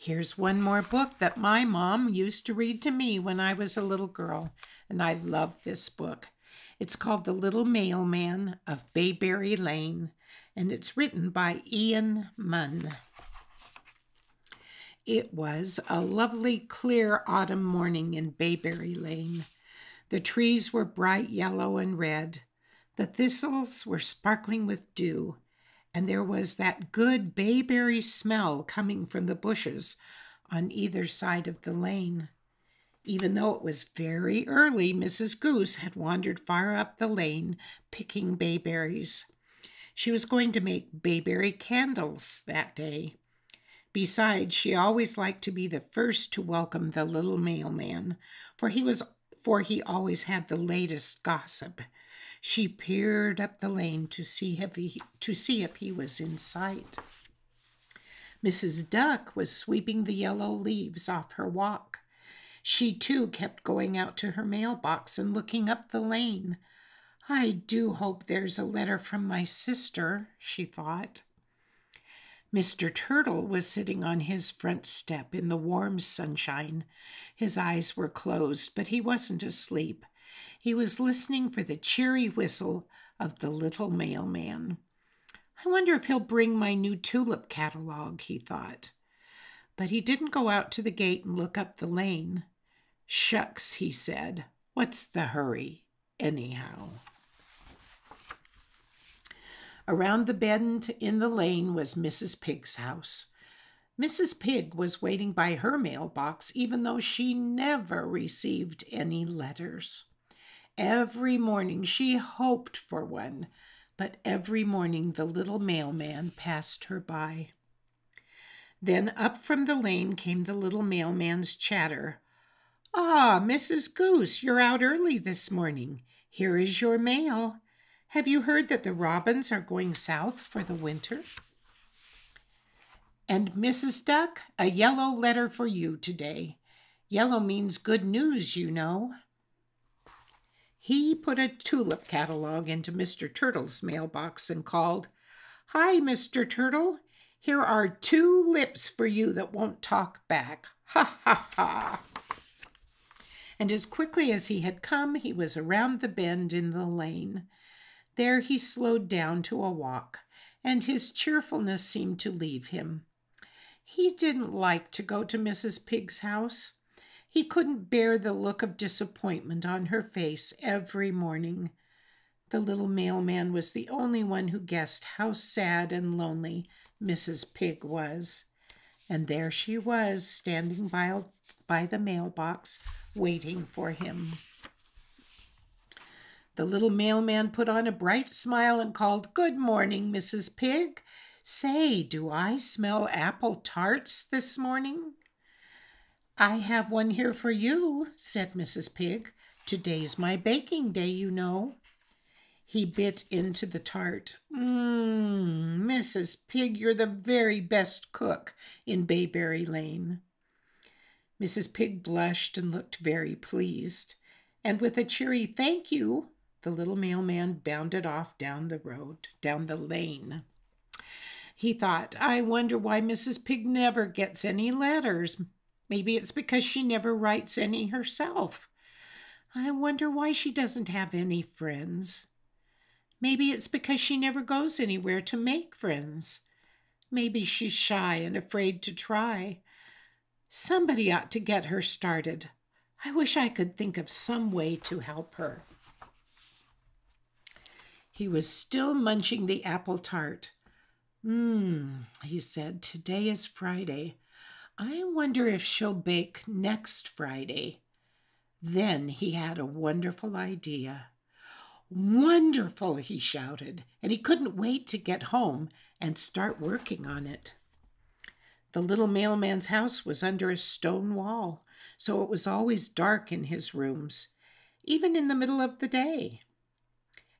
Here's one more book that my mom used to read to me when I was a little girl, and I love this book. It's called The Little Mailman of Bayberry Lane, and it's written by Ian Munn. It was a lovely, clear autumn morning in Bayberry Lane. The trees were bright yellow and red. The thistles were sparkling with dew, and there was that good bayberry smell coming from the bushes on either side of the lane. Even though it was very early, Mrs. Goose had wandered far up the lane picking bayberries. She was going to make bayberry candles that day. Besides, she always liked to be the first to welcome the little mailman, for he always had the latest gossip. She peered up the lane to see if he was in sight. Mrs. Duck was sweeping the yellow leaves off her walk. She, too, kept going out to her mailbox and looking up the lane. "I do hope there's a letter from my sister," she thought. Mr. Turtle was sitting on his front step in the warm sunshine. His eyes were closed, but he wasn't asleep. He was listening for the cheery whistle of the little mailman. "I wonder if he'll bring my new tulip catalog," he thought. But he didn't go out to the gate and look up the lane. "Shucks," he said. "What's the hurry, anyhow?" Around the bend in the lane was Mrs. Pig's house. Mrs. Pig was waiting by her mailbox, even though she never received any letters. Every morning she hoped for one, but every morning the little mailman passed her by. Then up from the lane came the little mailman's chatter. "Ah, Mrs. Goose, you're out early this morning. Here is your mail. Have you heard that the robins are going south for the winter?" "And Mrs. Duck, a yellow letter for you today. Yellow means good news, you know." He put a tulip catalog into Mr. Turtle's mailbox and called, "Hi, Mr. Turtle. Here are 2 lips for you that won't talk back. Ha, ha, ha." And as quickly as he had come, he was around the bend in the lane. There he slowed down to a walk, and his cheerfulness seemed to leave him. He didn't like to go to Mrs. Pig's house. He couldn't bear the look of disappointment on her face every morning. The little mailman was the only one who guessed how sad and lonely Mrs. Pig was. And there she was, standing by the mailbox, waiting for him. The little mailman put on a bright smile and called, "Good morning, Mrs. Pig. Say, do I smell apple tarts this morning?" "I have one here for you," said Mrs. Pig. "Today's my baking day, you know." He bit into the tart. Mrs. Pig, you're the very best cook in Bayberry Lane." Mrs. Pig blushed and looked very pleased. And with a cheery "thank you," the little mailman bounded off down the lane. He thought, "I wonder why Mrs. Pig never gets any letters. Maybe it's because she never writes any herself. I wonder why she doesn't have any friends. Maybe it's because she never goes anywhere to make friends. Maybe she's shy and afraid to try. Somebody ought to get her started. I wish I could think of some way to help her." He was still munching the apple tart. He said, "Today is Friday. I wonder if she'll bake next Friday." Then he had a wonderful idea. "Wonderful!" he shouted, and he couldn't wait to get home and start working on it. The little mailman's house was under a stone wall, so it was always dark in his rooms, even in the middle of the day.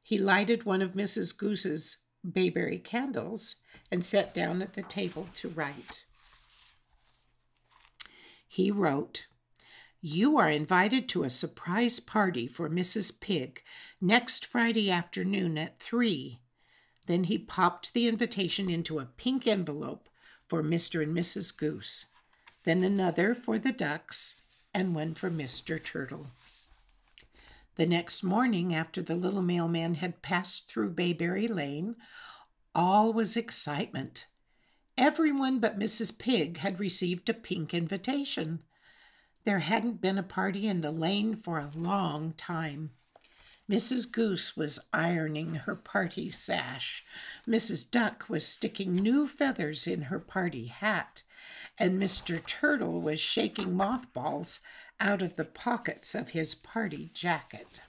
He lighted one of Mrs. Goose's bayberry candles and sat down at the table to write. He wrote, "You are invited to a surprise party for Mrs. Pig next Friday afternoon at 3. Then he popped the invitation into a pink envelope for Mr. and Mrs. Goose. then another for the ducks, and one for Mr. Turtle. The next morning, after the little mailman had passed through Bayberry Lane, all was excitement. Everyone but Mrs. Pig had received a pink invitation. There hadn't been a party in the lane for a long time. Mrs. Goose was ironing her party sash. Mrs. Duck was sticking new feathers in her party hat, and Mr. Turtle was shaking mothballs out of the pockets of his party jacket.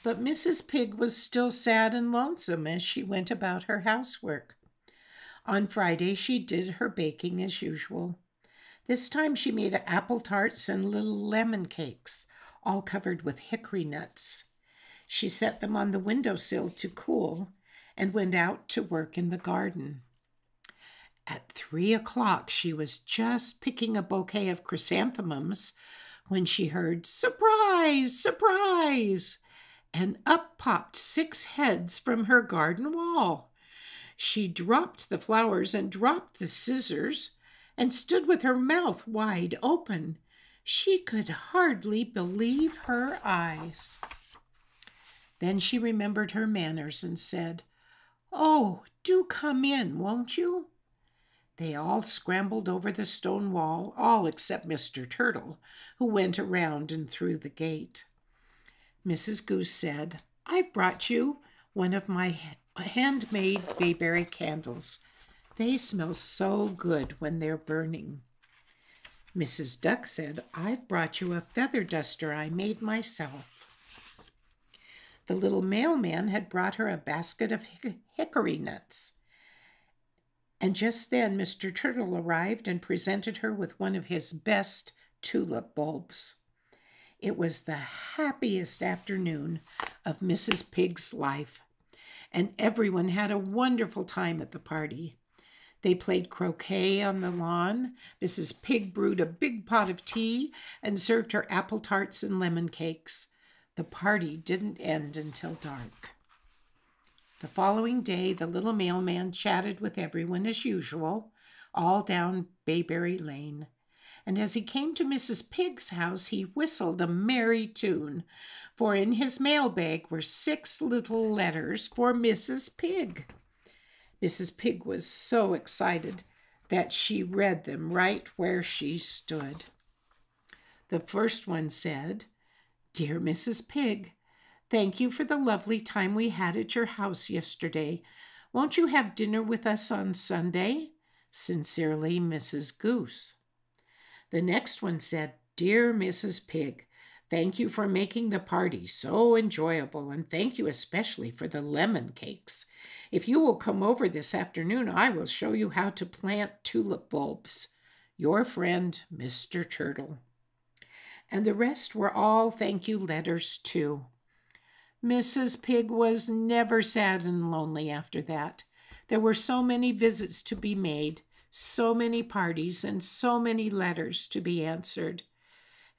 But Mrs. Pig was still sad and lonesome as she went about her housework. On Friday, she did her baking as usual. This time she made apple tarts and little lemon cakes, all covered with hickory nuts. She set them on the windowsill to cool and went out to work in the garden. At 3 o'clock, she was just picking a bouquet of chrysanthemums when she heard, "Surprise! Surprise!" and up popped 6 heads from her garden wall. She dropped the flowers and dropped the scissors and stood with her mouth wide open. She could hardly believe her eyes. Then she remembered her manners and said, "Oh, do come in, won't you?" They all scrambled over the stone wall, all except Mr. Turtle, who went around and through the gate. Mrs. Goose said, "I've brought you one of my handmade bayberry candles. They smell so good when they're burning." Mrs. Duck said, "I've brought you a feather duster I made myself." The little mailman had brought her a basket of hickory nuts. And just then Mr. Turtle arrived and presented her with one of his best tulip bulbs. It was the happiest afternoon of Mrs. Pig's life, and everyone had a wonderful time at the party. They played croquet on the lawn. Mrs. Pig brewed a big pot of tea and served her apple tarts and lemon cakes. The party didn't end until dark. The following day, the little mailman chatted with everyone as usual, all down Bayberry Lane. And as he came to Mrs. Pig's house, he whistled a merry tune, for in his mailbag were 6 little letters for Mrs. Pig. Mrs. Pig was so excited that she read them right where she stood. The first one said, "Dear Mrs. Pig, thank you for the lovely time we had at your house yesterday. Won't you have dinner with us on Sunday? Sincerely, Mrs. Goose." The next one said, "Dear Mrs. Pig, thank you for making the party so enjoyable, and thank you especially for the lemon cakes. If you will come over this afternoon, I will show you how to plant tulip bulbs. Your friend, Mr. Turtle." And the rest were all thank you letters, too. Mrs. Pig was never sad and lonely after that. There were so many visits to be made, so many parties, and so many letters to be answered.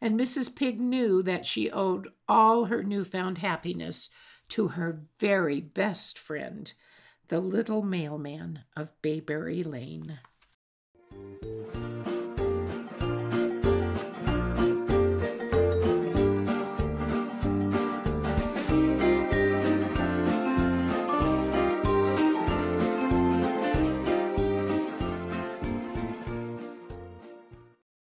And Mrs. Pig knew that she owed all her newfound happiness to her very best friend, the little mailman of Bayberry Lane.